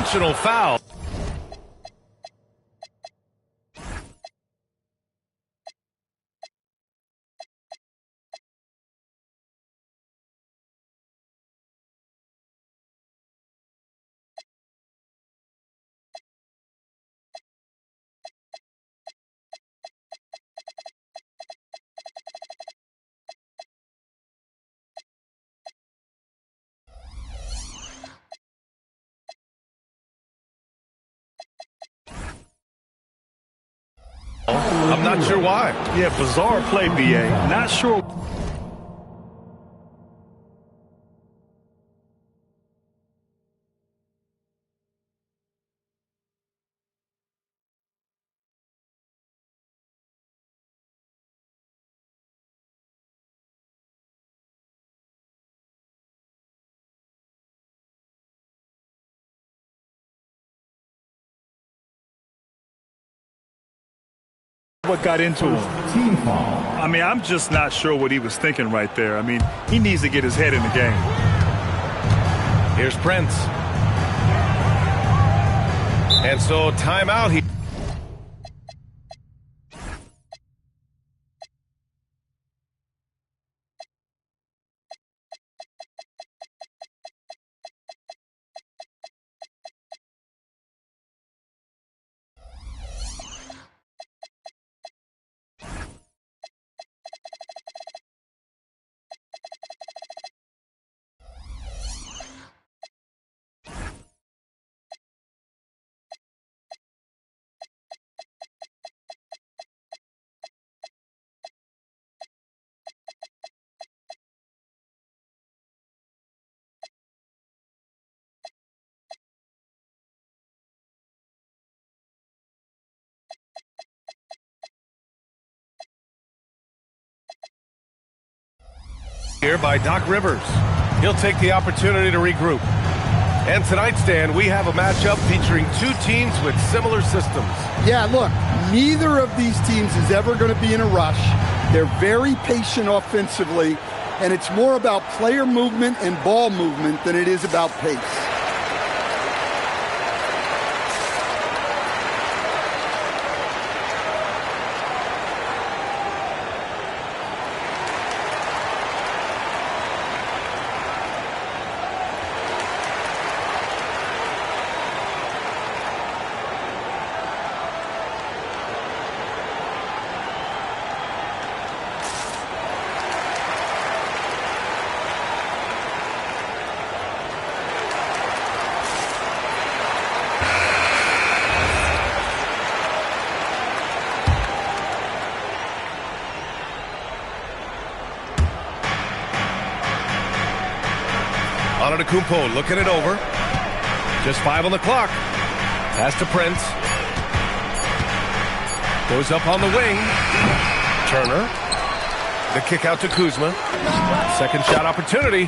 intentional foul. I'm not sure why. Yeah, bizarre play, BA. Not sure. What got into him? Team foul. I mean, I'm just not sure what he was thinking right there. I mean, he needs to get his head in the game. Here's Prince. And so timeout here. Here by Doc Rivers. He'll take the opportunity to regroup. And tonight, Stan, we have a matchup featuring two teams with similar systems. Yeah, look, neither of these teams is ever going to be in a rush. They're very patient offensively, and it's more about player movement and ball movement than it is about pace. Antetokounmpo looking it over. Just 5 on the clock. Pass to Prince. Goes up on the wing. Turner. The kick out to Kuzma. Second shot opportunity.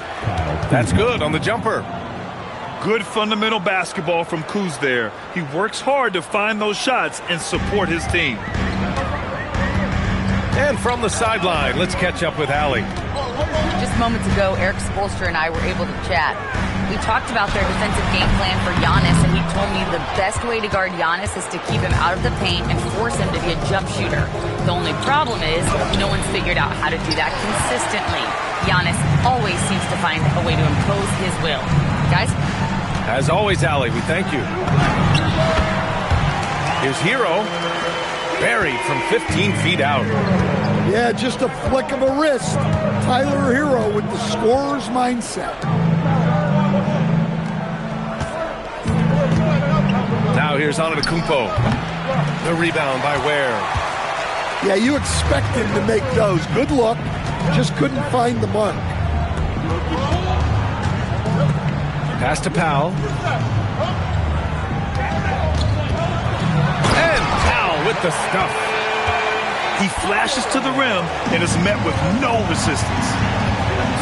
That's good on the jumper. Good fundamental basketball from Kuz there. He works hard to find those shots and support his team. And from the sideline, let's catch up with Allie. Just moments ago, Eric Spoelstra and I were able to chat. We talked about their defensive game plan for Giannis, and he told me the best way to guard Giannis is to keep him out of the paint and force him to be a jump shooter. The only problem is no one's figured out how to do that consistently. Giannis always seems to find a way to impose his will. Guys? As always, Allie, we thank you. Here's Hero. Buried from 15 feet out. Yeah, just a flick of a wrist. Tyler Hero with the scorer's mindset. Now here's Antetokounmpo. The rebound by Ware. Yeah, you expect him to make those. Good look. Just couldn't find the mark. Pass to Powell. And Powell with the stuff. He flashes to the rim and is met with no resistance.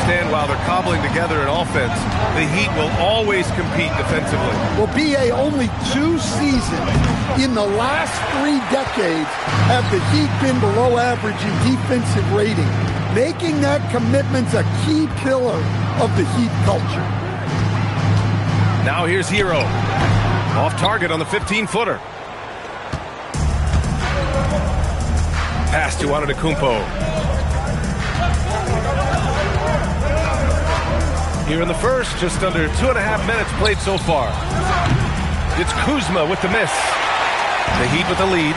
Stan, while they're cobbling together in offense, the Heat will always compete defensively. Well, BA, only 2 seasons in the last 3 decades have the Heat been below average in defensive rating. Making that commitment's a key pillar of the Heat culture. Now here's Hero. Off target on the 15-footer. Pass to Antetokounmpo. Here in the first, just under 2.5 minutes played so far. It's Kuzma with the miss. The Heat with the lead.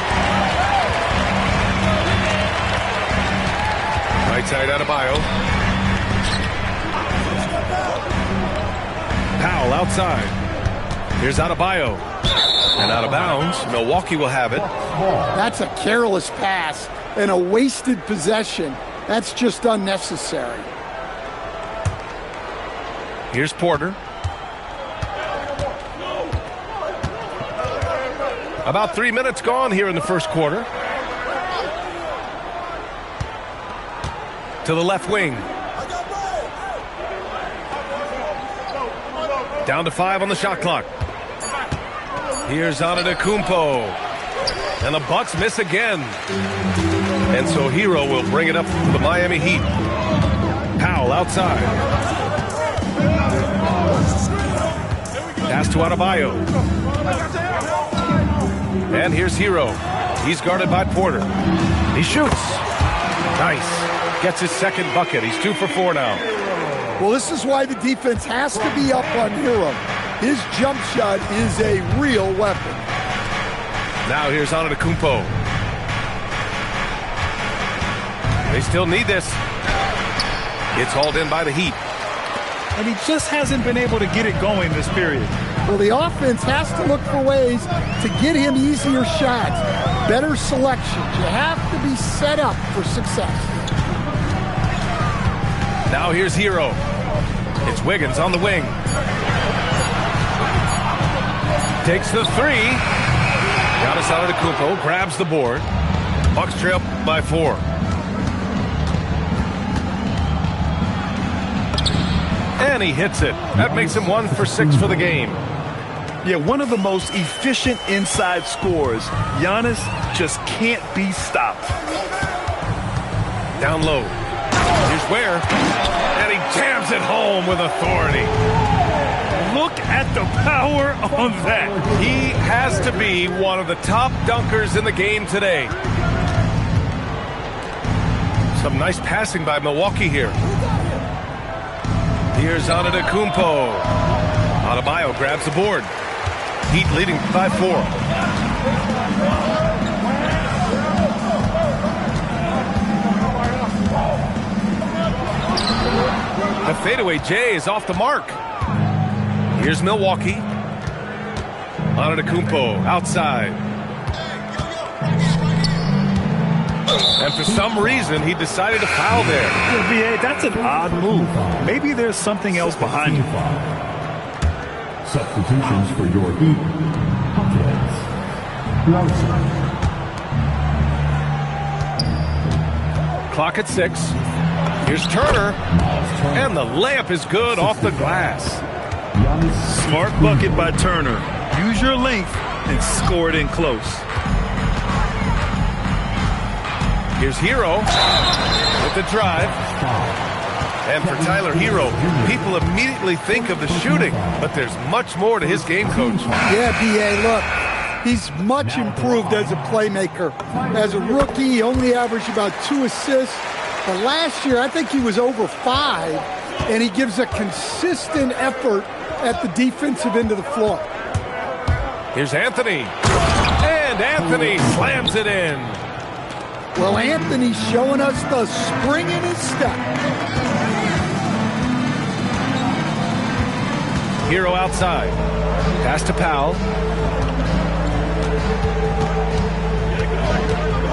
Right side Adebayo. Powell outside. Here's Adebayo. And out of bounds. Milwaukee will have it. That's a careless pass and a wasted possession. That's just unnecessary. Here's Porter. About 3 minutes gone here in the first quarter. To the left wing. Down to 5 on the shot clock. Here's Antetokounmpo. And the Bucks miss again. And so Hero will bring it up for the Miami Heat. Powell outside. Pass to Adebayo. And here's Hero. He's guarded by Porter. He shoots. Nice. Gets his second bucket. He's 2 for 4 now. Well, this is why the defense has to be up on Hero. His jump shot is a real weapon. Now here's Antetokounmpo. They still need this. It's hauled in by the Heat. And he just hasn't been able to get it going this period. Well, the offense has to look for ways to get him easier shots, better selections. You have to be set up for success. Now here's Hero. It's Wiggins on the wing. Takes the 3. Giannis Antetokounmpo grabs the board. Bucks trail by 4. And he hits it. That makes him 1 for 6 for the game. Yeah, one of the most efficient inside scorers. Giannis just can't be stopped. Down low. Here's Ware. And he jams it home with authority. Look at the power on that. He has to be one of the top dunkers in the game today. Some nice passing by Milwaukee here. Here's Antetokounmpo. Adebayo grabs the board. Heat leading by 4. The fadeaway J is off the mark. Here's Milwaukee. Antetokounmpo outside. And for some reason, he decided to foul there. Yeah, B.A., that's an odd move. Maybe there's something else behind it. Substitutions for your Heat. Larson. Clock at 6. Here's Turner. And the layup is good off the glass. Smart bucket by Turner. Use your length and score it in close. Here's Hero with the drive. And for Tyler Hero, people immediately think of the shooting, but there's much more to his game, Coach. Yeah, B.A., look, he's much improved as a playmaker. As a rookie, he only averaged about 2 assists. But last year, I think he was over 5, and he gives a consistent effort at the defensive end of the floor. Here's Anthony. And Anthony slams it in. Well, Anthony's showing us the spring in his step. Hero outside. Pass to Powell.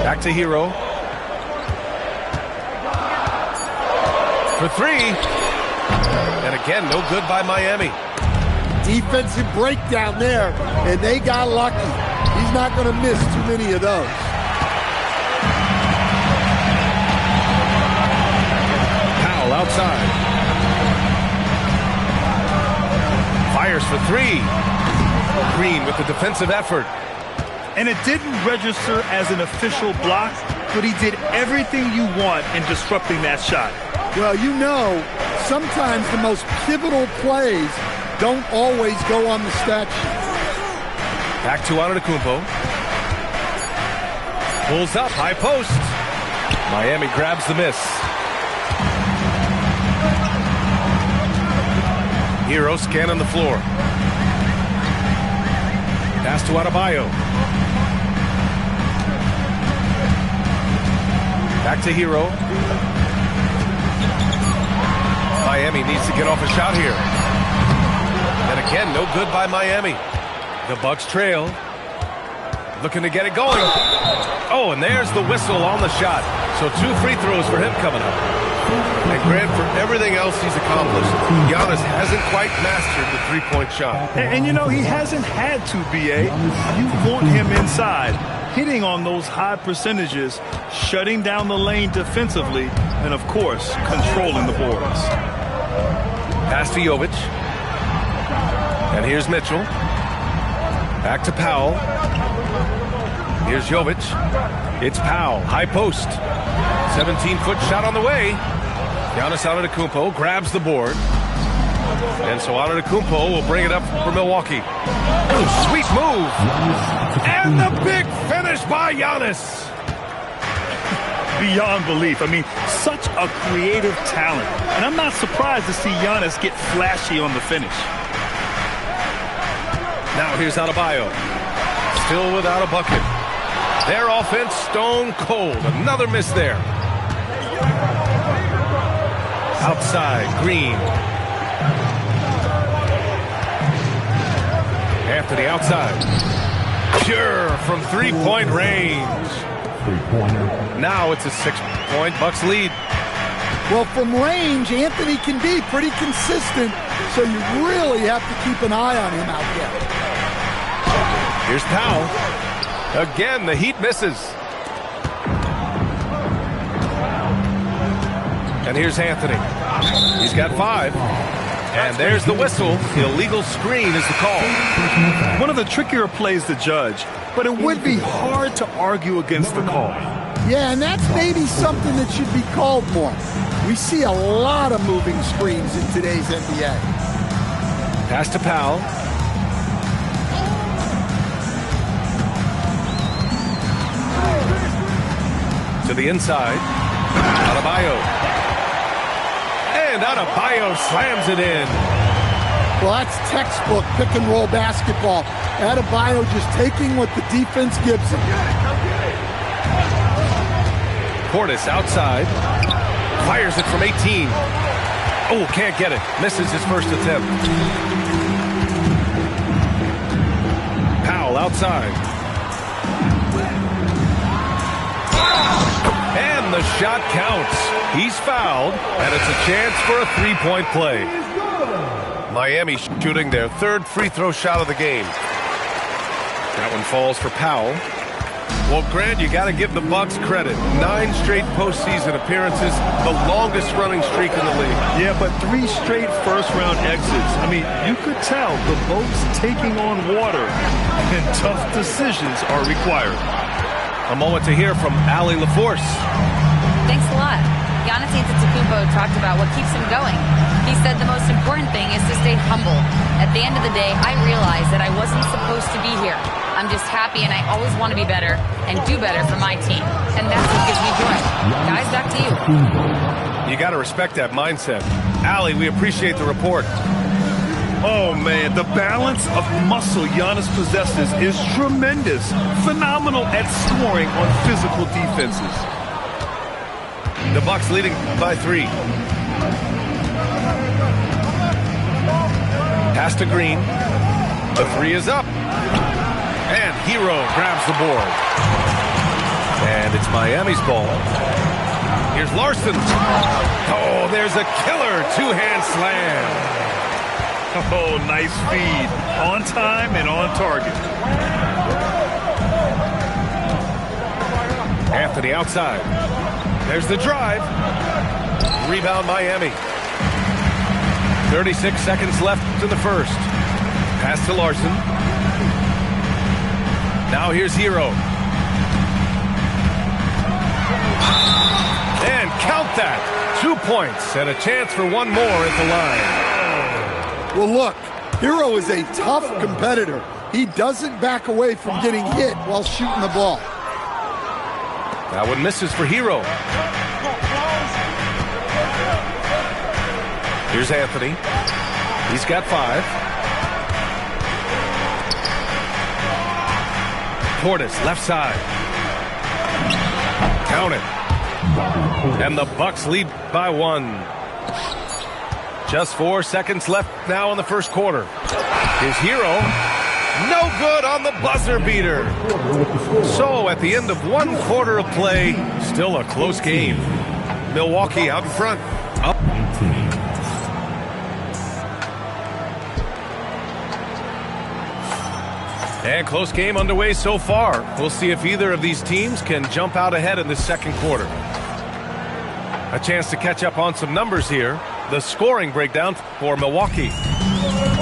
Back to Hero. For 3. And again, no good by Miami. Defensive breakdown there, and they got lucky. He's not going to miss too many of those. Powell outside. Fires for 3. Green with the defensive effort. And it didn't register as an official block, but he did everything you want in disrupting that shot. Well, you know, sometimes the most pivotal plays don't always go on the stat sheet. Back to Antetokounmpo. Pulls up, high post. Miami grabs the miss. Hero scanning the floor. Pass to Adebayo. Back to Hero. Miami needs to get off a shot here. And again, no good by Miami. The Bucks trail. Looking to get it going. Oh, and there's the whistle on the shot. So 2 free throws for him coming up. And Grant, for everything else he's accomplished, Giannis hasn't quite mastered the three-point shot. And you know, he hasn't had to, B.A. You want him inside, hitting on those high percentages, shutting down the lane defensively, and, of course, controlling the boards. Pass to Jovic. And here's Mitchell. Back to Powell. Here's Jovic. It's Powell. High post. 17-foot shot on the way. Giannis Antetokounmpo grabs the board. And so Antetokounmpo will bring it up for Milwaukee. Oh, sweet move. And the big finish by Giannis. Beyond belief. I mean, such a creative talent. And I'm not surprised to see Giannis get flashy on the finish. Now here's Adebayo. Still without a bucket. Their offense stone cold. Another miss there. Outside, Green. Anthony outside. Pure from three-point range. Three-pointer. Now it's a 6-point Bucks lead. Well, from range, Anthony can be pretty consistent, so you really have to keep an eye on him out there. Here's Powell. Again, the Heat misses. And here's Anthony. He's got 5. And there's the whistle. Illegal screen is the call. One of the trickier plays to judge, but it would be hard to argue against the call. Yeah, and that's maybe something that should be called more. We see a lot of moving screens in today's NBA. Pass to Powell. To the inside. Adebayo. And Adebayo slams it in. Well, that's textbook pick-and-roll basketball. Adebayo just taking what the defense gives him. Portis outside. Fires it from 18. Oh, can't get it. Misses his first attempt. Powell outside. And the shot counts. He's fouled, and it's a chance for a three-point play. Miami shooting their 3rd free throw shot of the game. That one falls for Powell. Well, Grant, you got to give the Bucks credit. 9 straight postseason appearances, the longest running streak in the league. Yeah, but 3 straight first-round exits. I mean, you could tell the boat's taking on water, and tough decisions are required. A moment to hear from Allie LaForce. Thanks a lot. Giannis Antetokounmpo talked about what keeps him going. He said the most important thing is to stay humble. At the end of the day, I realized that I wasn't supposed to be here. I'm just happy, and I always want to be better and do better for my team. And that's what gives me joy. Guys, back to you. You got to respect that mindset. Allie, we appreciate the report. Oh, man, the balance of muscle Giannis possesses is tremendous. Phenomenal at scoring on physical defenses. The Bucks leading by 3. Pass to Green. The 3 is up. And Hero grabs the board. And it's Miami's ball. Here's Larson. Oh, there's a killer 2-hand slam. Oh, nice feed. On time and on target. Anthony outside. There's the drive. Rebound Miami. 36 seconds left in the first. Pass to Larson. Now here's Hero. And count that. 2 points and a chance for one more at the line. Well, look, Hero is a tough competitor. He doesn't back away from getting hit while shooting the ball. That one misses for Hero. Here's Anthony. He's got 5. Portis, left side. Count it. And the Bucks lead by 1. Just 4 seconds left now in the first quarter. Here's Hero. No good on the buzzer beater. So at the end of 1 quarter of play, still a close game. Milwaukee out in front. Up. And close game underway so far. We'll see if either of these teams can jump out ahead in the second quarter. A chance to catch up on some numbers here. The scoring breakdown for Milwaukee.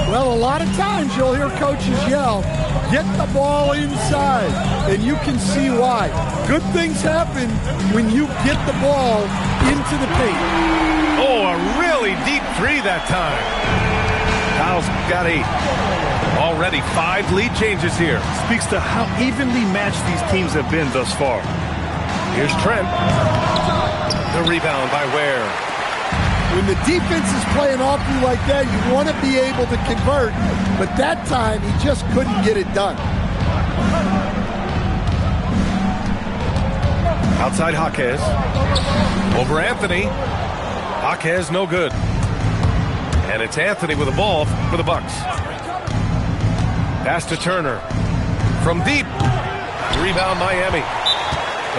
Well, a lot of times you'll hear coaches yell, get the ball inside, and you can see why. Good things happen when you get the ball into the paint. Oh, a really deep 3 that time. Kyle's got 8. Already 5 lead changes here. Speaks to how evenly matched these teams have been thus far. Here's Trent. The rebound by Ware. When the defense is playing off you like that, you want to be able to convert. But that time, he just couldn't get it done. Outside Jaquez. Over Anthony. Jaquez no good. And it's Anthony with the ball for the Bucks. Pass to Turner. From deep. Rebound Miami.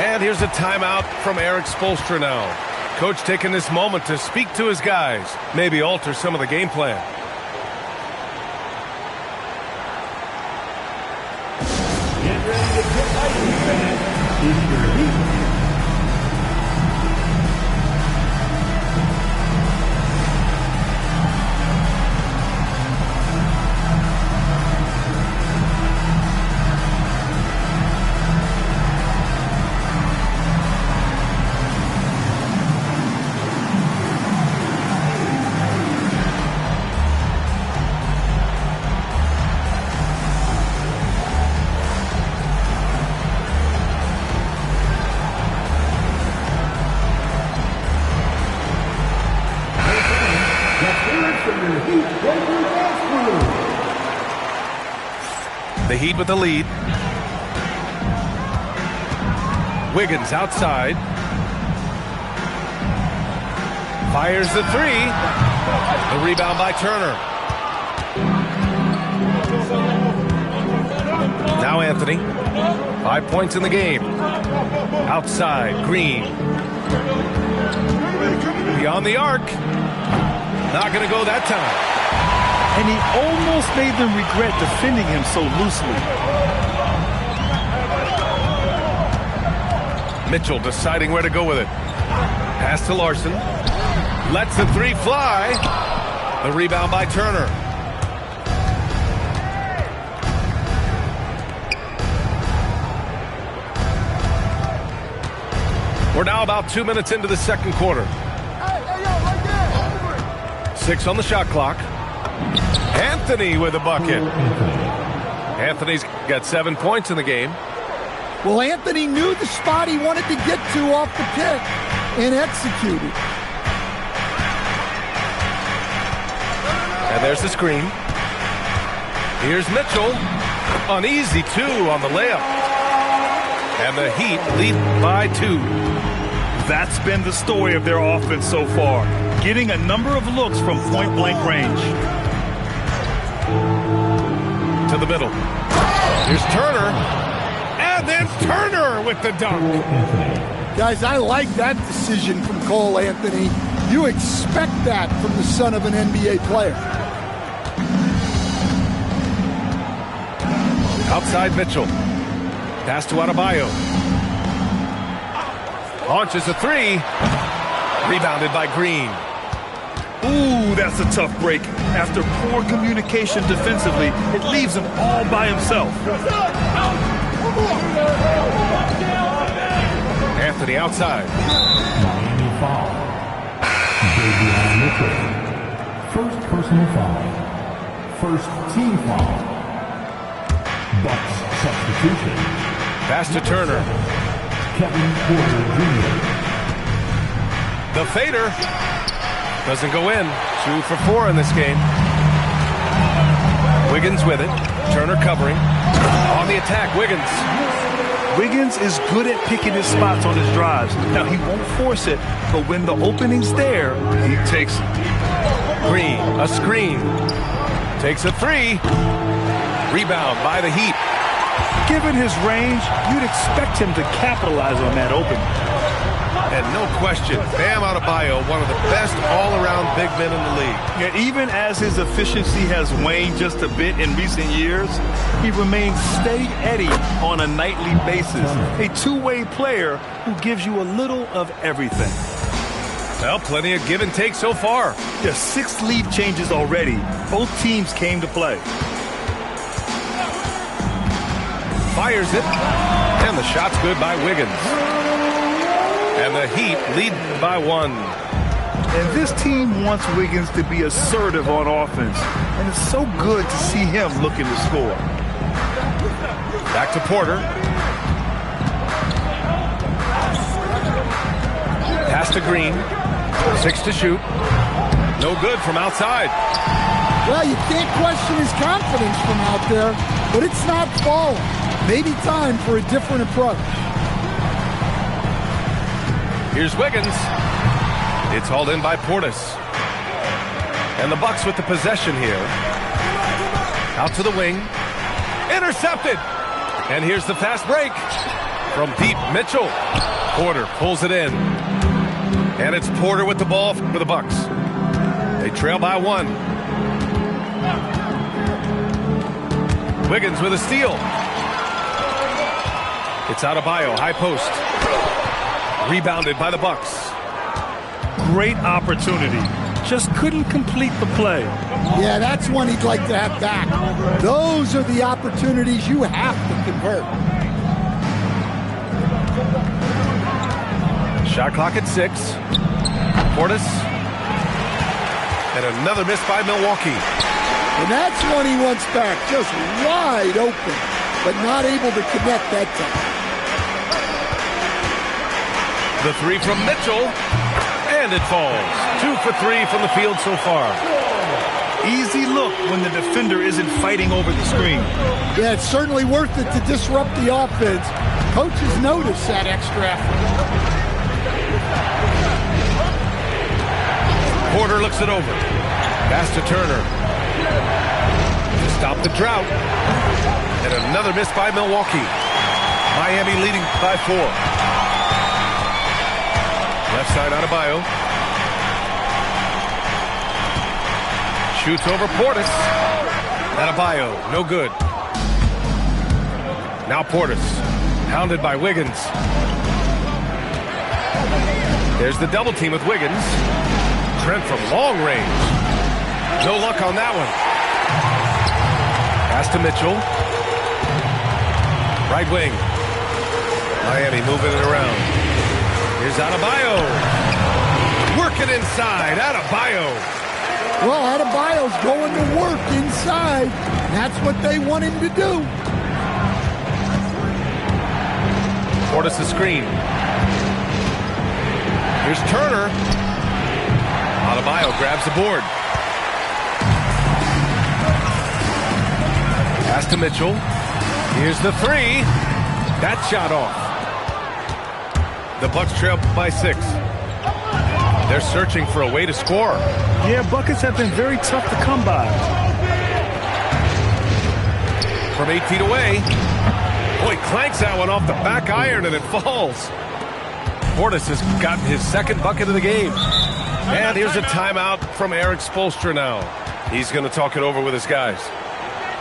And here's a timeout from Eric Spoelstra now. Coach taking this moment to speak to his guys. Maybe alter some of the game plan. Get ready to get lighty, fans. It's your Heat. The Heat with the lead. Wiggins outside. Fires the 3. The rebound by Turner. Now Anthony. 5 points in the game. Outside, Green. Beyond the arc. Not going to go that time. And he almost made them regret defending him so loosely. Mitchell deciding where to go with it. Pass to Larson. Lets the 3 fly. The rebound by Turner. We're now about 2 minutes into the second quarter. 6 on the shot clock. Anthony with a bucket. Anthony's got 7 points in the game. Well, Anthony knew the spot he wanted to get to off the pick and executed. And there's the screen. Here's Mitchell. An easy 2 on the layup. And the Heat lead by 2. That's been the story of their offense so far. Getting a number of looks from point-blank range. To the middle. Here's Turner. And then Turner with the dunk. Guys, I like that decision from Cole Anthony. You expect that from the son of an NBA player. Outside Mitchell. Pass to Adebayo. Launches a 3. Rebounded by Green. Ooh, that's a tough break. After poor communication defensively, it leaves him all by himself. Anthony outside. Miami foul. Davion Mitchell. First personal foul. First team foul. Bucks substitution. Pass to Turner. Kevin Porter Jr. The fader doesn't go in. 2 for 4 in this game. Wiggins with it. Turner covering. On the attack, Wiggins. Wiggins is good at picking his spots on his drives. Now, he won't force it, but when the opening's there, he takes it. Green, a screen. Takes a 3. Rebound by the Heat. Given his range, you'd expect him to capitalize on that opening. And no question, Bam Adebayo, one of the best all-around big men in the league. Yeah, even as his efficiency has waned just a bit in recent years, he remains steady Eddie on a nightly basis. A two-way player who gives you a little of everything. Well, plenty of give and take so far. Yeah, 6 lead changes already. Both teams came to play. Fires it. And the shot's good by Wiggins. And the Heat lead by 1. And this team wants Wiggins to be assertive on offense. And it's so good to see him looking to score. Back to Porter. Pass to Green. 6 to shoot. No good from outside. Well, you can't question his confidence from out there, but it's not falling. Maybe time for a different approach. Here's Wiggins. It's hauled in by Portis. And the Bucks with the possession here. Out to the wing. Intercepted. And here's the fast break. From deep, Mitchell. Porter pulls it in. And it's Porter with the ball for the Bucks. They trail by 1. Wiggins with a steal. It's Adebayo, high post. Rebounded by the Bucks. Great opportunity. Just couldn't complete the play. Yeah, that's one he'd like to have back. Those are the opportunities you have to convert. Shot clock at 6. Portis. And another miss by Milwaukee. And that's one he wants back. Just wide open, but not able to connect that time. The 3 from Mitchell. And it falls. 2 for 3 from the field so far. Easy look when the defender isn't fighting over the screen. Yeah, it's certainly worth it to disrupt the offense. Coaches notice that extra effort. Porter looks it over. Pass to Turner. To stop the drought. And another miss by Milwaukee. Miami leading by 4. Left side Adebayo. Shoots over Portis. Adebayo, no good. Now Portis, hounded by Wiggins. There's the double team with Wiggins. Trent from long range. No luck on that one. Pass to Mitchell. Right wing. Miami moving it around. Here's Adebayo. Working inside. Adebayo. Well, Adebayo's going to work inside. That's what they want him to do. Portis the screen. Here's Turner. Adebayo grabs the board. Pass to Mitchell. Here's the 3. That shot off. The Bucks trail by 6. They're searching for a way to score. Yeah, buckets have been very tough to come by. From 8 feet away. Boy, clanks that one off the back iron and it falls. Portis has gotten his second bucket of the game. And here's a timeout from Erik Spoelstra now. He's going to talk it over with his guys.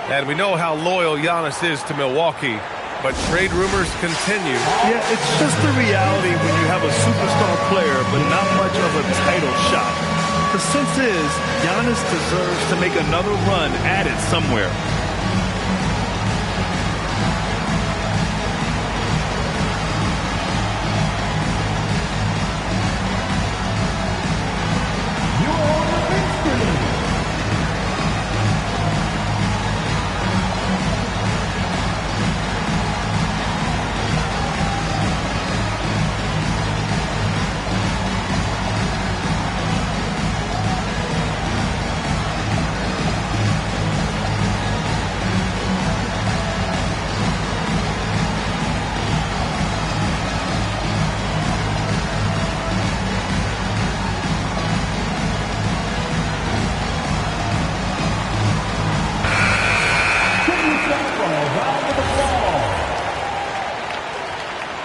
And we know how loyal Giannis is to Milwaukee, but trade rumors continue. Yeah, it's just the reality when you have a superstar player, but not much of a title shot. The sense is, Giannis deserves to make another run at it somewhere.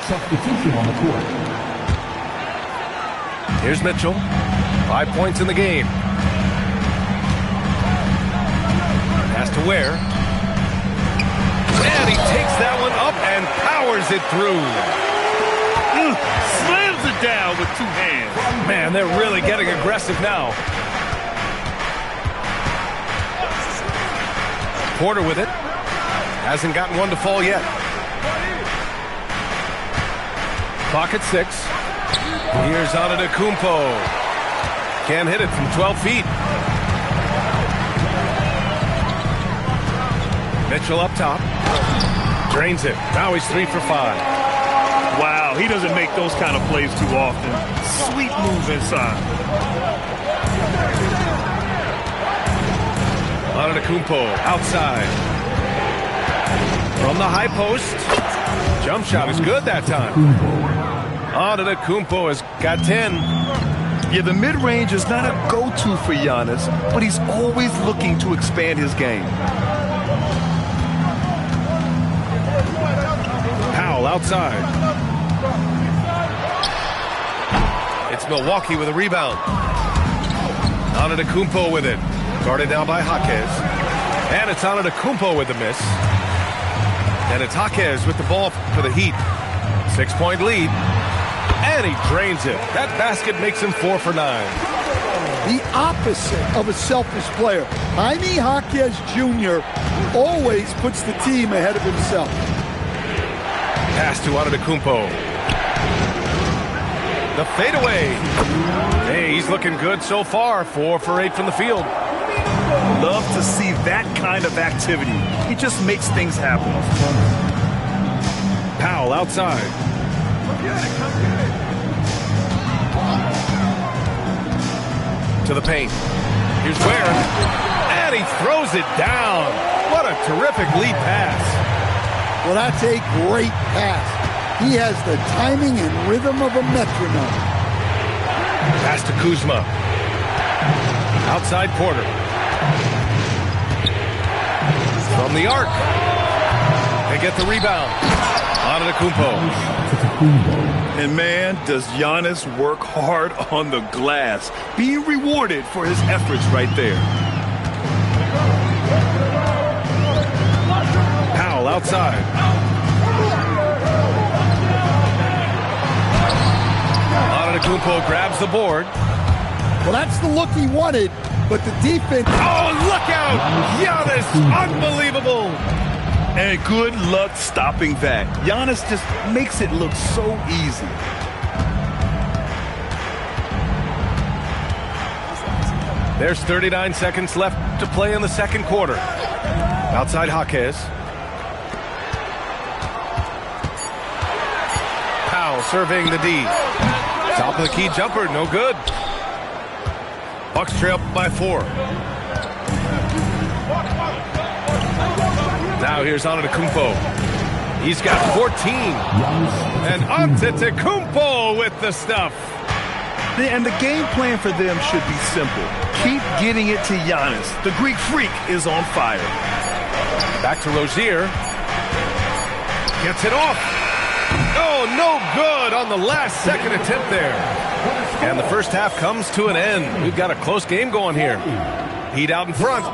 Substitution on the court. Here's Mitchell. 5 points in the game. Pass to Ware. And he takes that one up and powers it through. Slams it down with 2 hands. Man, they're really getting aggressive now. Porter with it. Hasn't gotten one to fall yet. Clock at 6. Here's Antetokounmpo. Can't hit it from 12 feet. Mitchell up top. Drains it. Now he's 3 for 5. Wow, he doesn't make those kind of plays too often. Sweet move inside. Antetokounmpo outside. From the high post. Jump shot is good that time. Antetokounmpo has got 10. Yeah, the mid-range is not a go-to for Giannis, but he's always looking to expand his game. Powell outside. It's Milwaukee with a rebound. Antetokounmpo with it. Guarded down by Jaquez. And it's Antetokounmpo with the miss. And it's Jaquez with the ball for the Heat. 6-point lead. And he drains it. That basket makes him 4 for 9. The opposite of a selfish player. Jaime Jaquez Jr. always puts the team ahead of himself. Pass to Antetokounmpo. The fadeaway. Hey, he's looking good so far. 4 for 8 from the field. Love to see that kind of activity. He just makes things happen. Powell outside. To the paint. Here's Ware. And he throws it down. What a terrific lead pass. Well, that's a great pass. He has the timing and rhythm of a metronome. Pass to Kuzma. Outside Porter. From the arc. They get the rebound. Antetokounmpo. And man, does Giannis work hard on the glass. Being rewarded for his efforts right there. Powell outside. Antetokounmpo grabs the board. Well, that's the look he wanted, but the defense... Oh, look out! Giannis, unbelievable! And good luck stopping that. Giannis just makes it look so easy. There's 39 seconds left to play in the second quarter. Outside Jaquez. Powell surveying the D. Top of the key jumper, no good. Bucks trail by 4. Now here's Antetokounmpo. He's got 14. And Antetokounmpo with the stuff. And the game plan for them should be simple. Keep getting it to Giannis. The Greek freak is on fire. Back to Rozier. Gets it off. Oh, no good on the last second attempt there. And the first half comes to an end. We've got a close game going here. Heat out in front.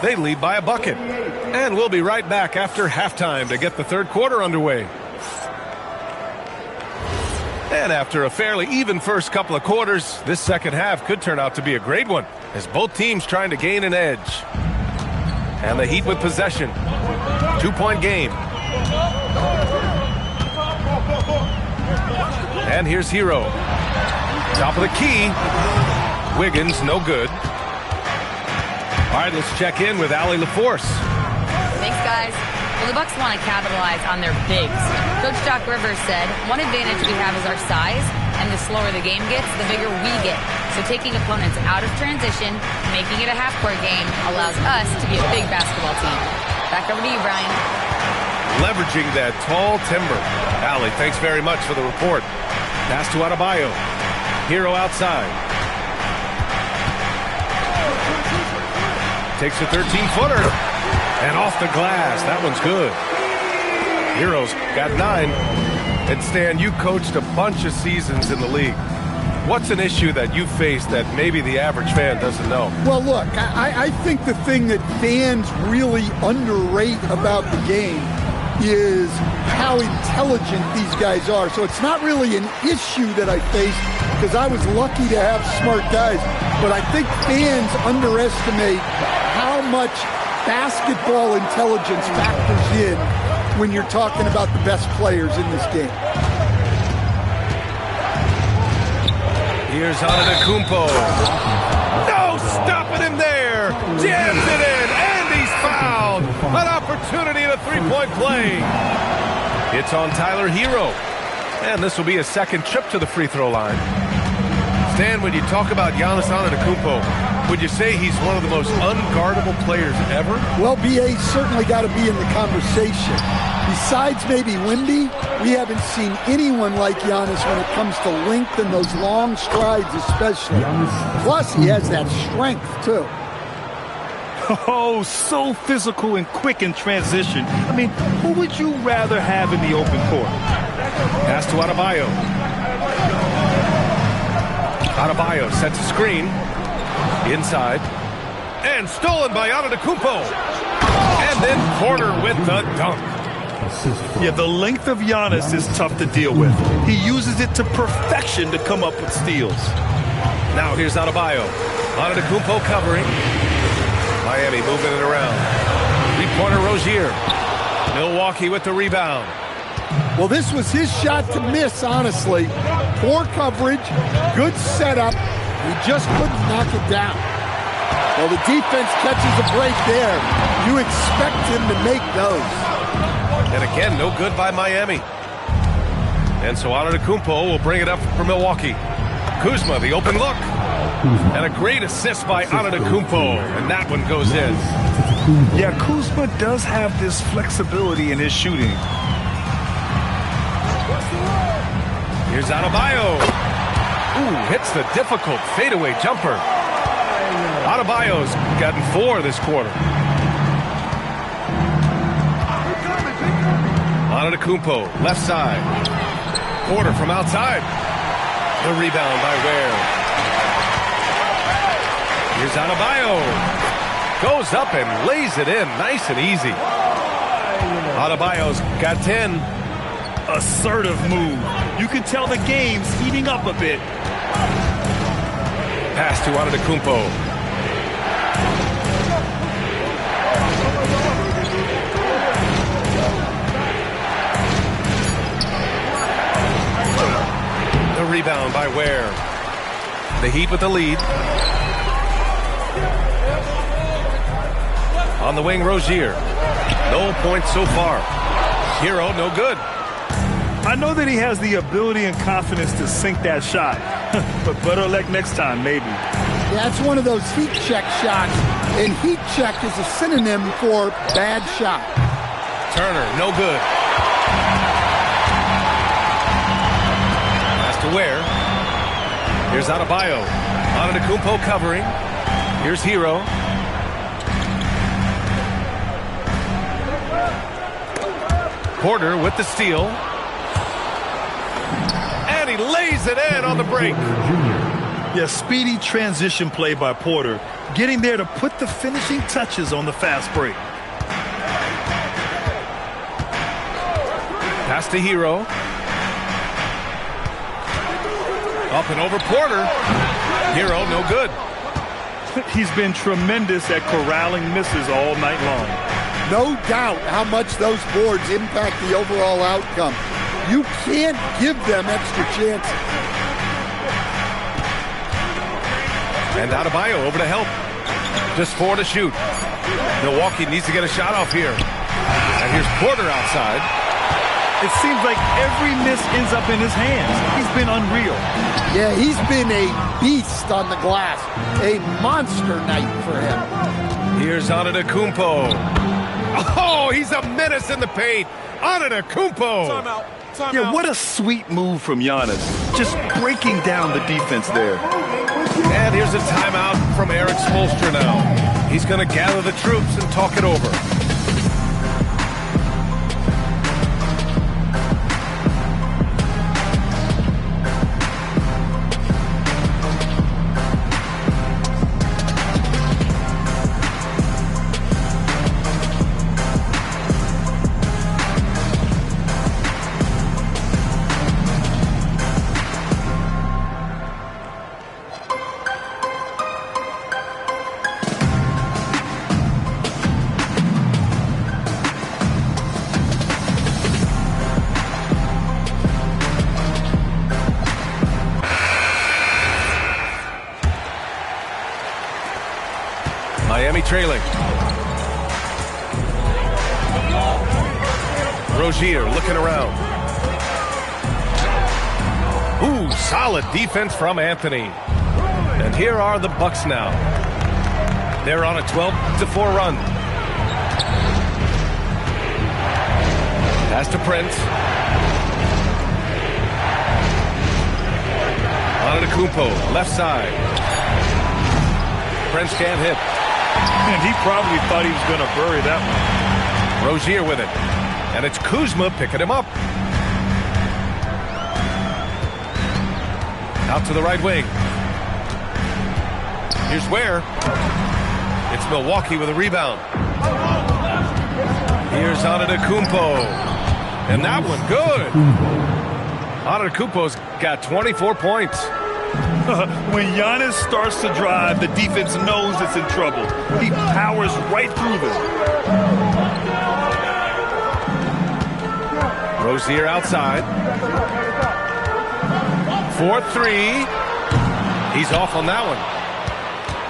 They lead by a bucket. And we'll be right back after halftime to get the third quarter underway. And after a fairly even first couple of quarters, this second half could turn out to be a great one, as both teams trying to gain an edge. And the Heat with possession. 2-point game. And here's Hero. Top of the key. Wiggins, no good. All right, let's check in with Allie LaForce. Thanks, guys. Well, the Bucks want to capitalize on their bigs. Coach Doc Rivers said, one advantage we have is our size, and the slower the game gets, the bigger we get. So taking opponents out of transition, making it a half-court game, allows us to be a big basketball team. Back over to you, Brian. Leveraging that tall timber. Allie, thanks very much for the report. Pass to Adebayo. Hero outside. Takes a 13-footer. And off the glass. That one's good. Hero's got 9. And Stan, you coached a bunch of seasons in the league. What's an issue that you face that maybe the average fan doesn't know? Well, look, I think the thing that fans really underrate about the game is how intelligent these guys are. So it's not really an issue that I faced because I was lucky to have smart guys. But I think fans underestimate how much basketball intelligence factors in when you're talking about the best players in this game. Here's Antetokounmpo. No stopping him there. Jams it in, and he's fouled. An opportunity in a three-point play. It's on Tyler Hero. And this will be his second trip to the free throw line. Stan, when you talk about Giannis Antetokounmpo, would you say he's one of the most unguardable players ever? Well, B.A.'s certainly got to be in the conversation. Besides maybe Wemby, we haven't seen anyone like Giannis when it comes to length and those long strides especially. Plus, he has that strength, too. Oh, so physical and quick in transition. I mean, who would you rather have in the open court? Pass to Adebayo. Adebayo sets a screen. Inside. And stolen by Antetokounmpo. And then Porter with the dunk. Yeah, the length of Giannis is tough to deal with. He uses it to perfection to come up with steals. Now here's Adebayo. Antetokounmpo covering. Miami moving it around. Three-pointer Rozier. Milwaukee with the rebound. Well, this was his shot to miss, honestly. Poor coverage, good setup. He just couldn't knock it down. Well, the defense catches a break there. You expect him to make those. And again, no good by Miami. And so Antetokounmpo will bring it up for Milwaukee. Kuzma, the open look. And a great assist by Antetokounmpo. And that one goes in. Yeah, Kuzma does have this flexibility in his shooting. Here's Adebayo. Ooh, hits the difficult fadeaway jumper. Adebayo's gotten 4 this quarter. Antetokounmpo, left side. Porter from outside. The rebound by Ware. Here's Adebayo. Goes up and lays it in nice and easy. Adebayo's got 10. Assertive move. You can tell the game's heating up a bit. Pass to Antetokounmpo. The rebound by Ware. The Heat with the lead. On the wing, Rozier. No points so far. Hero, no good. I know that he has the ability and confidence to sink that shot. But better luck next time, maybe. Yeah, it's one of those heat check shots. And heat check is a synonym for bad shot. Turner, no good. Pass to Ware. Here's Adebayo. Antetokounmpo covering. Here's Hero. Porter with the steal. And he lays it in on the break. Yeah, speedy transition play by Porter. Getting there to put the finishing touches on the fast break. Pass to Hero. Up and over Porter. Hero, no good. He's been tremendous at corralling misses all night long. No doubt how much those boards impact the overall outcome. You can't give them extra chances. And Adebayo over to help. Just 4 to shoot. Milwaukee needs to get a shot off here. And here's Porter outside. It seems like every miss ends up in his hands. He's been unreal. Yeah, he's been a beast on the glass. A monster night for him. Here's Antetokounmpo. Oh, he's a menace in the paint. Antetokounmpo. Time out. What a sweet move from Giannis. Just breaking down the defense there. And here's a timeout from Erik Spoelstra now. He's going to gather the troops and talk it over. Miami trailing. Rozier looking around. Ooh, solid defense from Anthony. And here are the Bucks now. They're on a 12-4 run. Pass to Prince. Antetokounmpo, left side. Prince can't hit. And he probably thought he was going to bury that one. Rozier with it. And it's Kuzma picking him up. Out to the right wing. Here's Ware. It's Milwaukee with a rebound. Here's Antetokounmpo. And that one good. Antetokounmpo's got 24 points. When Giannis starts to drive, the defense knows it's in trouble. He powers right through them. Rozier outside. 4-3. He's off on that one.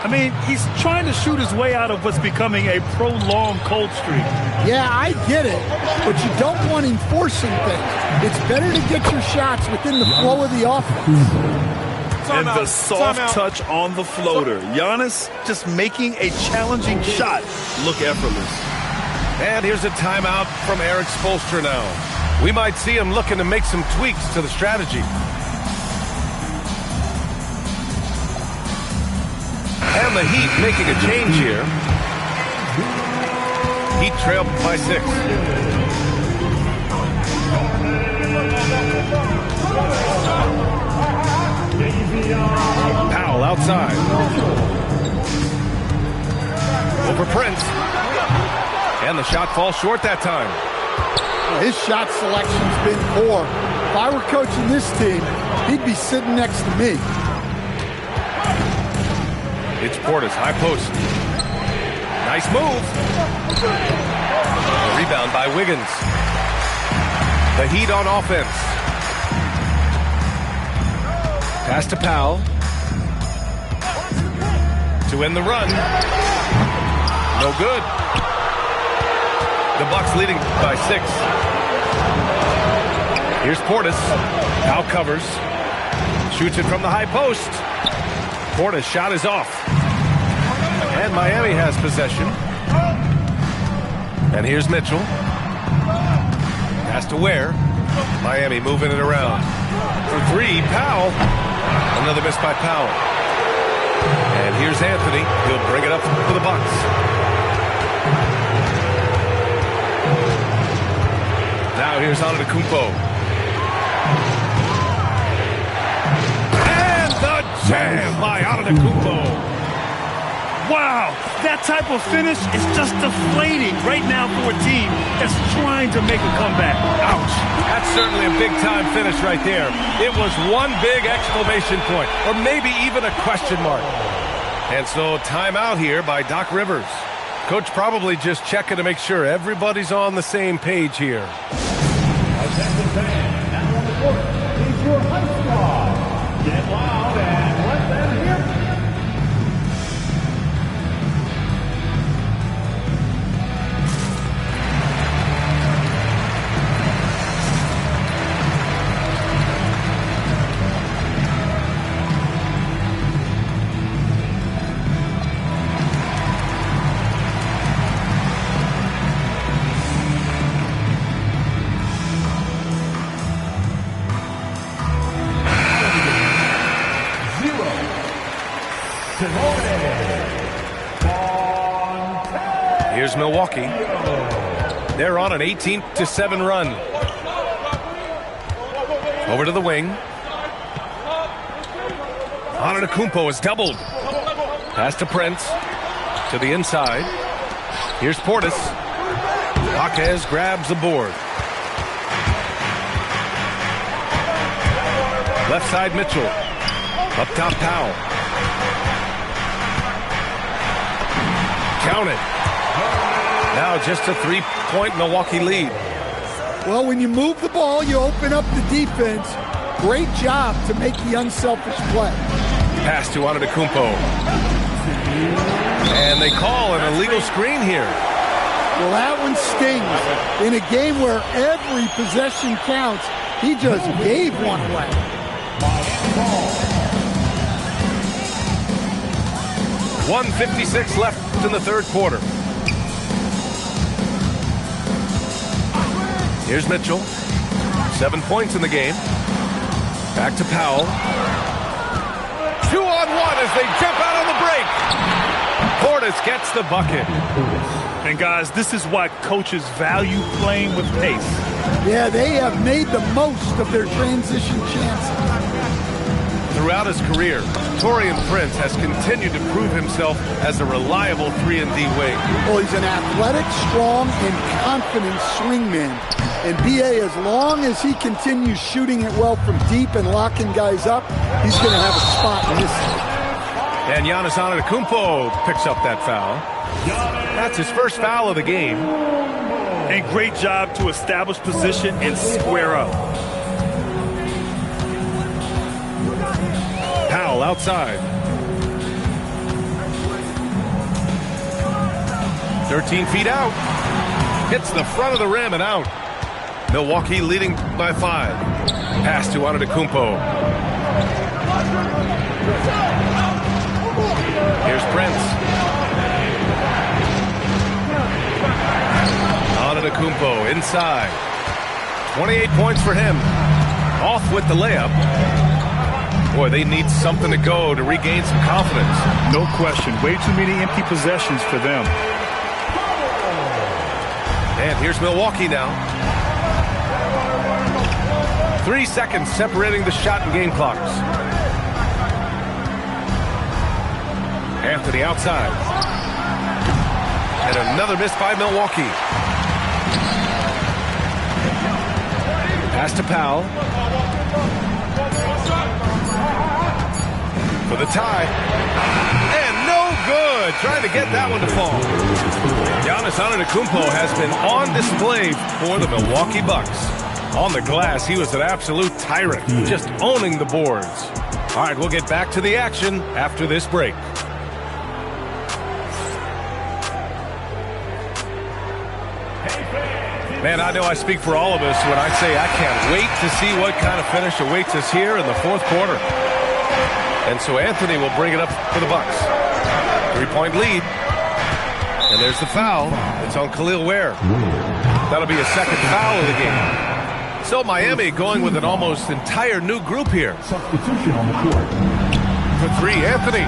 I mean, he's trying to shoot his way out of what's becoming a prolonged cold streak. Yeah, I get it, but you don't want him forcing things. It's better to get your shots within the flow of the offense. And the soft touch on the floater. Giannis just making a challenging shot look effortless. And here's a timeout from Erik Spoelstra now. We might see him looking to make some tweaks to the strategy. And the Heat making a change here. Heat trail by 6. Powell outside. Over Prince. And the shot falls short that time. His shot selection's been poor. If I were coaching this team, he'd be sitting next to me. It's Portis, high post. Nice move. Rebound by Wiggins. The Heat on offense. Pass to Powell. To end the run. No good. The Bucks leading by 6. Here's Portis. Powell covers. Shoots it from the high post. Portis' shot is off. And Miami has possession. And here's Mitchell. Pass to Ware. Miami moving it around. For 3, Powell. Another miss by Powell. And here's Anthony. He'll bring it up for the Bucks. Now here's Antetokounmpo. And the jam by Antetokounmpo. Wow, that type of finish is just deflating right now for a team that's trying to make a comeback. Ouch. That's certainly a big-time finish right there. It was one big exclamation point, or maybe even a question mark. And so timeout here by Doc Rivers. Coach probably just checking to make sure everybody's on the same page here. Attention fans, now on the court is your Hype Squad. Get loud and let them hear. Here's Milwaukee. They're on an 18-7 run. Over to the wing. Antetokounmpo is doubled. Pass to Prince. To the inside. Here's Portis. Jaquez grabs the board. Left side Mitchell. Up top Powell. Count it. Now just a 3-point Milwaukee lead. Well, when you move the ball, you open up the defense. Great job to make the unselfish play. Pass to Antetokounmpo. And they call an illegal screen here. Well, that one stings. In a game where every possession counts, he just gave one away. 1:56 left in the third quarter. Here's Mitchell. 7 points in the game. Back to Powell. 2-on-1 as they jump out on the break. Portis gets the bucket. And guys, this is why coaches value playing with pace. Yeah, they have made the most of their transition chances. Throughout his career, Taurean Prince has continued to prove himself as a reliable 3-and-D wing. Well, he's an athletic, strong, and confident swingman. And B.A., as long as he continues shooting it well from deep and locking guys up, he's going to have a spot in this league. And Giannis Antetokounmpo picks up that foul. That's his first foul of the game. And great job to establish position and square up. Powell outside. 13 feet out. Hits the front of the rim and out. Milwaukee leading by 5. Pass to Antetokounmpo. Here's Prince. Antetokounmpo inside. 28 points for him. Off with the layup. Boy, they need something to go to regain some confidence. No question. Way too many empty possessions for them. And here's Milwaukee now. 3 seconds separating the shot and game clocks. Anthony outside. And another miss by Milwaukee. Pass to Powell. For the tie. And no good. Trying to get that one to fall. Giannis Antetokounmpo has been on display for the Milwaukee Bucks. On the glass, he was an absolute tyrant, just owning the boards. All right, we'll get back to the action after this break. Man, I know I speak for all of us when I say I can't wait to see what kind of finish awaits us here in the fourth quarter. And so Anthony will bring it up for the Bucks. 3-point lead. And there's the foul. It's on Khalil Ware. That'll be a second foul of the game. So Miami going with an almost entire new group here. Substitution on the court. For 3, Anthony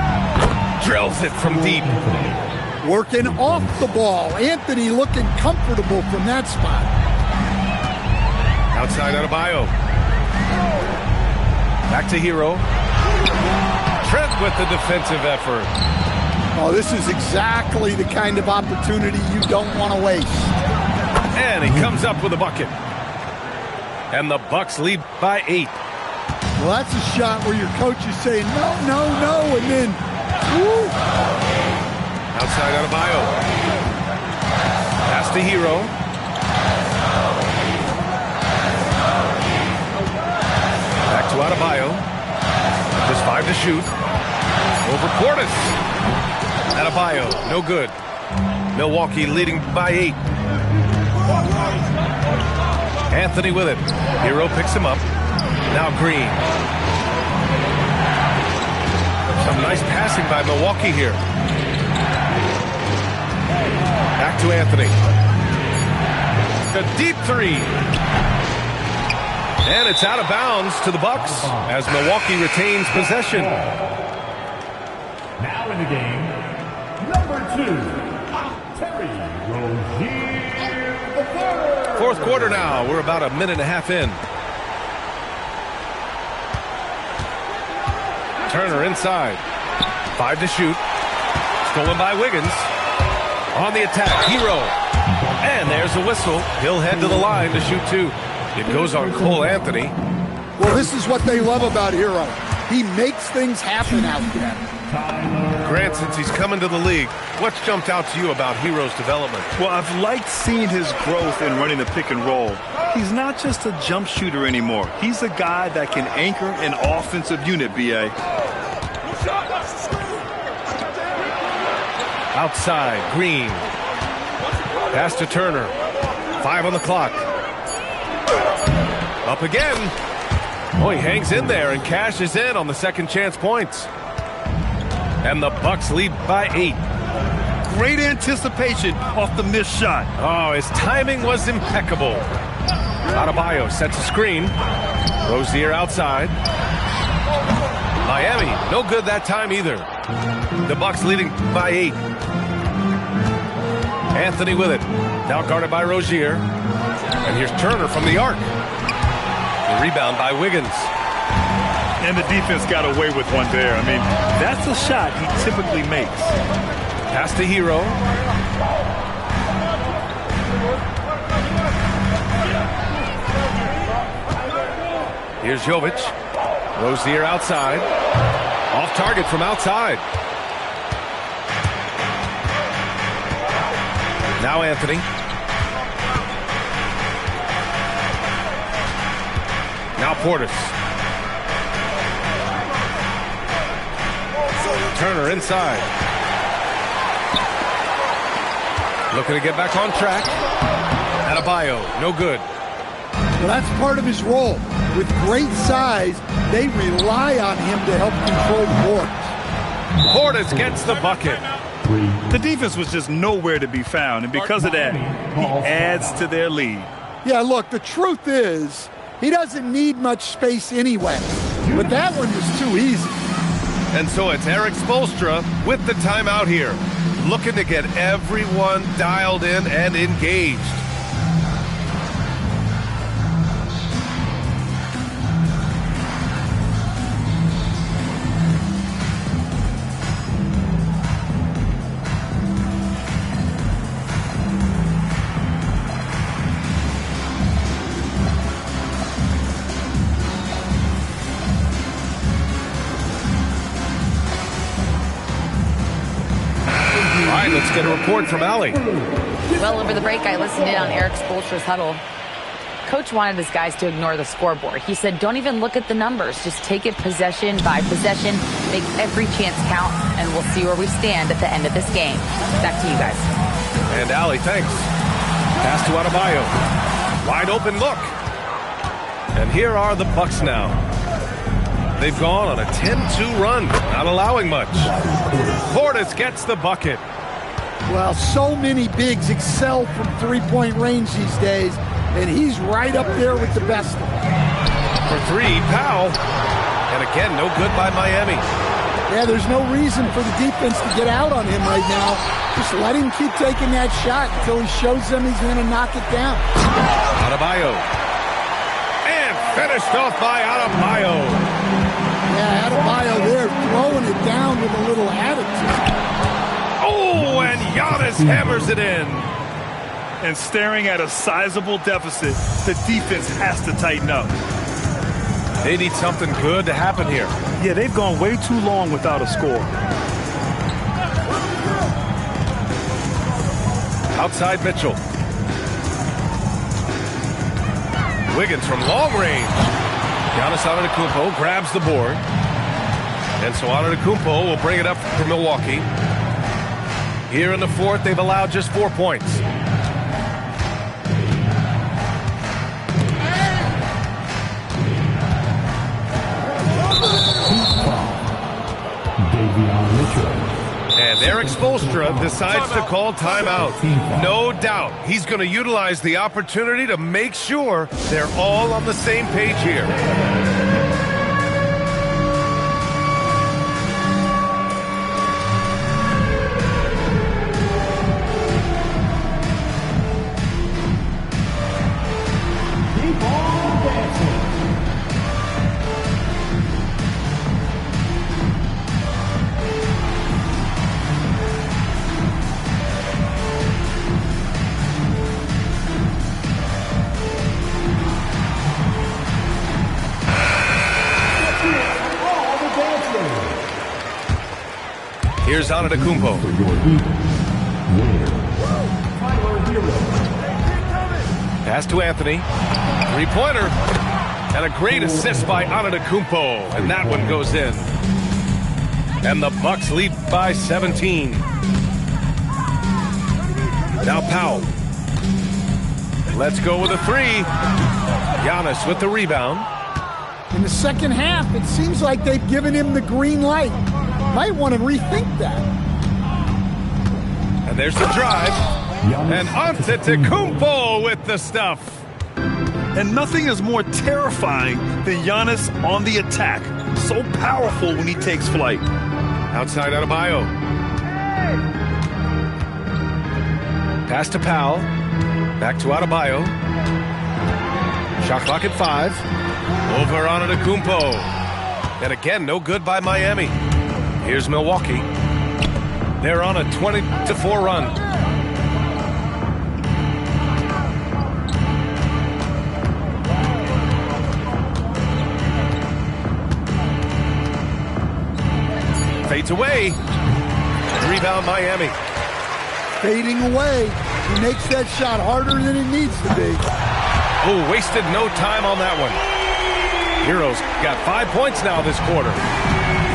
drills it from deep. Working off the ball. Anthony looking comfortable from that spot. Outside Adebayo. Back to Hero. Trent with the defensive effort. Oh, this is exactly the kind of opportunity you don't want to waste. And he comes up with a bucket. And the Bucks lead by 8. Well, that's a shot where your coach is saying, no, no, no, and then, woo. Outside Adebayo. Pass to Hero. Back to Adebayo. Just 5 to shoot. Over Portis. Adebayo, no good. Milwaukee leading by 8. Anthony with it. Hero picks him up. Now Green. Some nice passing by Milwaukee here. Back to Anthony. A deep 3. And it's out of bounds to the Bucks as Milwaukee retains possession. Now in the game, number 2, Terry Rozier III. Fourth quarter now. We're about a minute and a half in. Turner inside. 5 to shoot. Stolen by Wiggins. On the attack, Hero. And there's a whistle. He'll head to the line to shoot 2. It goes on Cole Anthony. Well, this is what they love about Hero. He makes things happen out there. Grant, since he's coming to the league, what's jumped out to you about Hero's development? Well, I've liked seeing his growth in running the pick and roll. He's not just a jump shooter anymore. He's a guy that can anchor an offensive unit, B.A. Outside, Green. Pass to Turner. 5 on the clock. Up again. Oh, he hangs in there and cashes in on the second chance points. And the Bucks lead by 8. Great anticipation off the missed shot. Oh, his timing was impeccable. Adebayo sets a screen. Rozier outside. Miami, no good that time either. The Bucks leading by 8. Anthony with it. Now guarded by Rozier. And here's Turner from the arc. The rebound by Wiggins. And the defense got away with one there. I mean, that's a shot he typically makes. Pass to Hero. Here's Jovic. Rozier outside. Off target from outside. Now Anthony. Now Portis. Turner inside. Looking to get back on track. Adebayo, no good. Well, that's part of his role. With great size, they rely on him to help control the boards. Portis gets the bucket. The defense was just nowhere to be found, and because of that, he adds to their lead. Yeah, look, the truth is, he doesn't need much space anyway. But that one was too easy. And so it's Erik Spoelstra with the timeout here, looking to get everyone dialed in and engaged. Let's get a report from Allie. Well, over the break, I listened in on Erik Spoelstra's huddle. Coach wanted his guys to ignore the scoreboard. He said, don't even look at the numbers. Just take it possession by possession, make every chance count, and we'll see where we stand at the end of this game. Back to you guys. And Allie, thanks. Pass to Adebayo. Wide open look. And here are the Bucks now. They've gone on a 10-2 run, not allowing much. Portis gets the bucket. Well, so many bigs excel from three-point range these days, and he's right up there with the best of them. For 3, Powell. And again, no good by Miami. Yeah, there's no reason for the defense to get out on him right now. Just let him keep taking that shot until he shows them he's going to knock it down. Adebayo. And finished off by Adebayo. Yeah, Adebayo there throwing it down with a little attitude. Oh, and Giannis hammers it in. And staring at a sizable deficit, the defense has to tighten up. They need something good to happen here. Yeah, they've gone way too long without a score. Outside Mitchell. Wiggins from long range. Giannis Antetokounmpo grabs the board. And so Antetokounmpo will bring it up for Milwaukee. Here in the fourth, they've allowed just 4 points. And Erik Spoelstra decides to call timeout. No doubt he's going to utilize the opportunity to make sure they're all on the same page here. Here's Antetokounmpo. Pass to Anthony. Three-pointer. And a great assist by Antetokounmpo. And that one goes in. And the Bucks lead by 17. Now Powell. Let's go with a three. Giannis with the rebound. In the second half, it seems like they've given him the green light. Might want to rethink that. And there's the drive. And Antetokounmpo with the stuff. And nothing is more terrifying than Giannis on the attack. So powerful when he takes flight. Outside Adebayo. Pass to Powell. Back to Adebayo. Shot clock at 5. Over Antetokounmpo. And again, no good by Miami. Here's Milwaukee. They're on a 20-4 run. Fades away. Rebound Miami. Fading away. He makes that shot harder than it needs to be. Oh, wasted no time on that one. Hero's got 5 points now this quarter.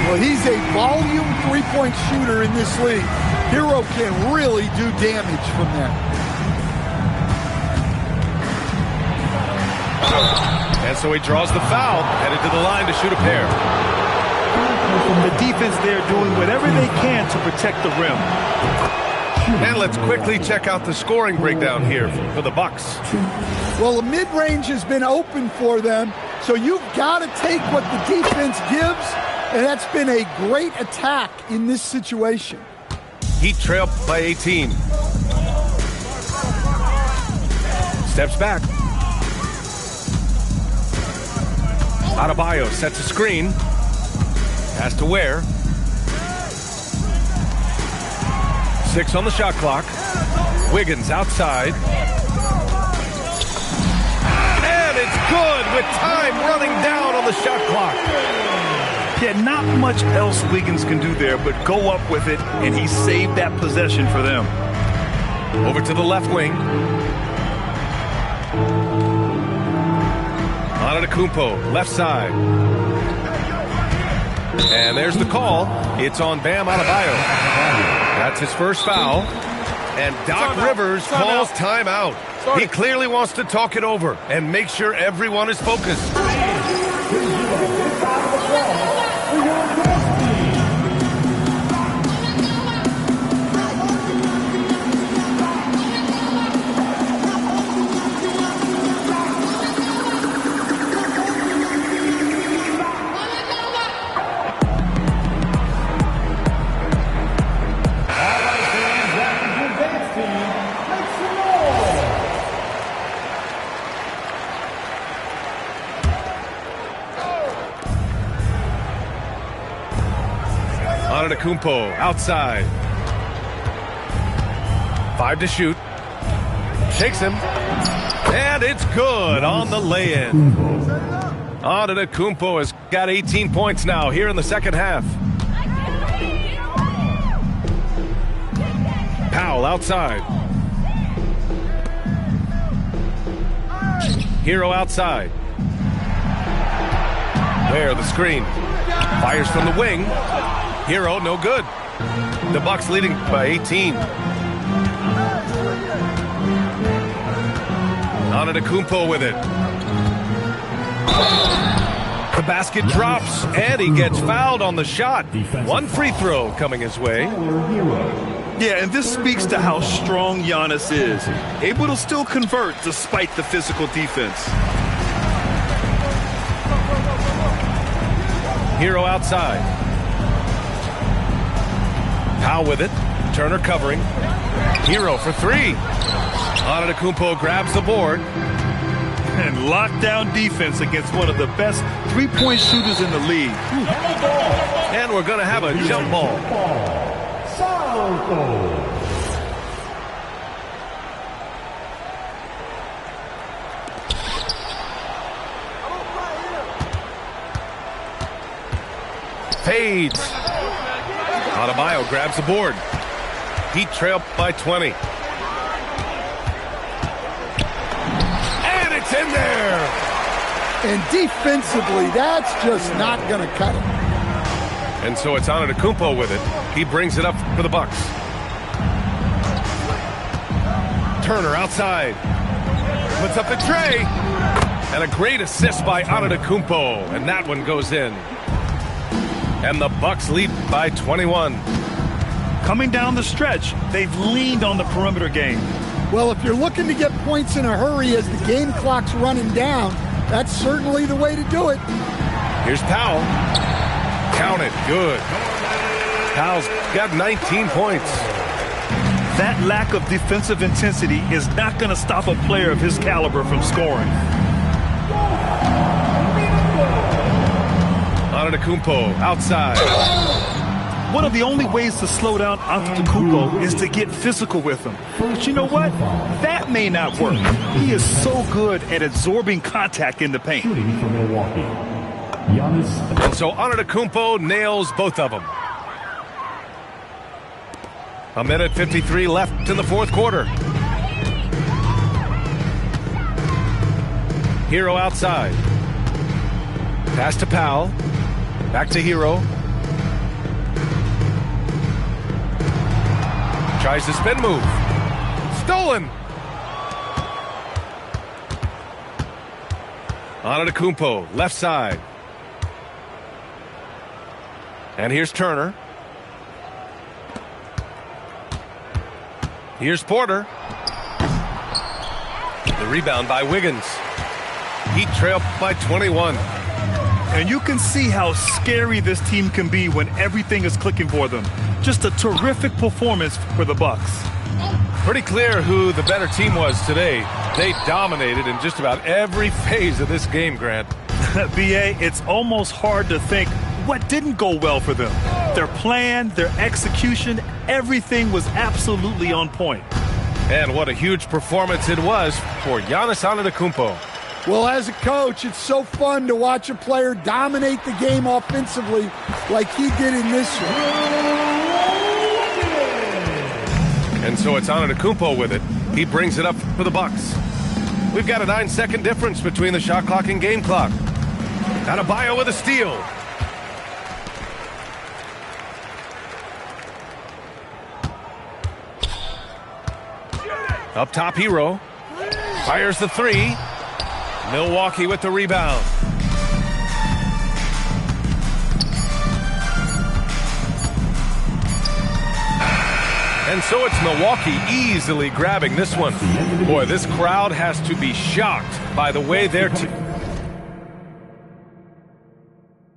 Well, he's a volume three-point shooter in this league. Hero can really do damage from there. And so he draws the foul, headed to the line to shoot a pair. The defense there doing whatever they can to protect the rim. And let's quickly check out the scoring breakdown here for the Bucks. Well, the mid-range has been open for them, so you've got to take what the defense gives, and that's been a great attack in this situation. Heat trail by 18. Steps back. Adebayo sets a screen. Has to Ware. 6 on the shot clock. Wiggins outside. And it's good with time running down on the shot clock. Yeah, not much else Wiggins can do there, but go up with it, and he saved that possession for them. Over to the left wing. Antetokounmpo, left side. And there's the call. It's on Bam Adebayo. That's his first foul. And Doc Rivers calls timeout. He clearly wants to talk it over and make sure everyone is focused. Antetokounmpo outside. 5 to shoot. Shakes him. And it's good on the lay-in. Antetokounmpo has got 18 points now here in the second half. Powell outside. Hero outside. Ware the screen. Fires from the wing. Hero, no good. The Bucks leading by 18. Antetokounmpo with it. The basket drops, and he gets fouled on the shot. 1 free throw coming his way. Yeah, and this speaks to how strong Giannis is. Able to still convert despite the physical defense. Hero outside. Powell with it. Turner covering. Hero for 3. Antetokounmpo grabs the board. And lockdown defense against one of the best three-point shooters in the league. And we're going to have a jump ball. Fades. Adebayo grabs the board. Heat trail by 20. And it's in there. And defensively, that's just not going to cut it. And so it's Antetokounmpo with it. He brings it up for the Bucks. Turner outside. Puts up the tray. And a great assist by Antetokounmpo. And that one goes in. And the Bucks lead by 21. Coming down the stretch, they've leaned on the perimeter game. Well, if you're looking to get points in a hurry as the game clock's running down, that's certainly the way to do it. Here's Powell. Count it. Good. Powell's got 19 points. That lack of defensive intensity is not going to stop a player of his caliber from scoring. Antetokounmpo outside. One of the only ways to slow down Antetokounmpo is to get physical with him. But you know what? That may not work. He is so good at absorbing contact in the paint. Shooting for Milwaukee, Giannis. And so Antetokounmpo nails both of them. 1:53 left in the fourth quarter. Hero outside. Pass to Powell. Back to Hero. Tries the spin move. Stolen. Antetokounmpo, left side. And here's Turner. Here's Porter. The rebound by Wiggins. Heat trail by 21. And you can see how scary this team can be when everything is clicking for them. Just a terrific performance for the Bucks. Pretty clear who the better team was today. They dominated in just about every phase of this game, Grant. B.A., it's almost hard to think what didn't go well for them. Their plan, their execution, everything was absolutely on point. And what a huge performance it was for Giannis Antetokounmpo. Well, as a coach, it's so fun to watch a player dominate the game offensively like he did in this one. And so it's Antetokounmpo with it. He brings it up for the Bucks. We've got a 9-second difference between the shot clock and game clock. Adebayo with a steal. Up top, Hero. Fires the three. Milwaukee with the rebound. And so it's Milwaukee easily grabbing this one. Boy, this crowd has to be shocked by the way their team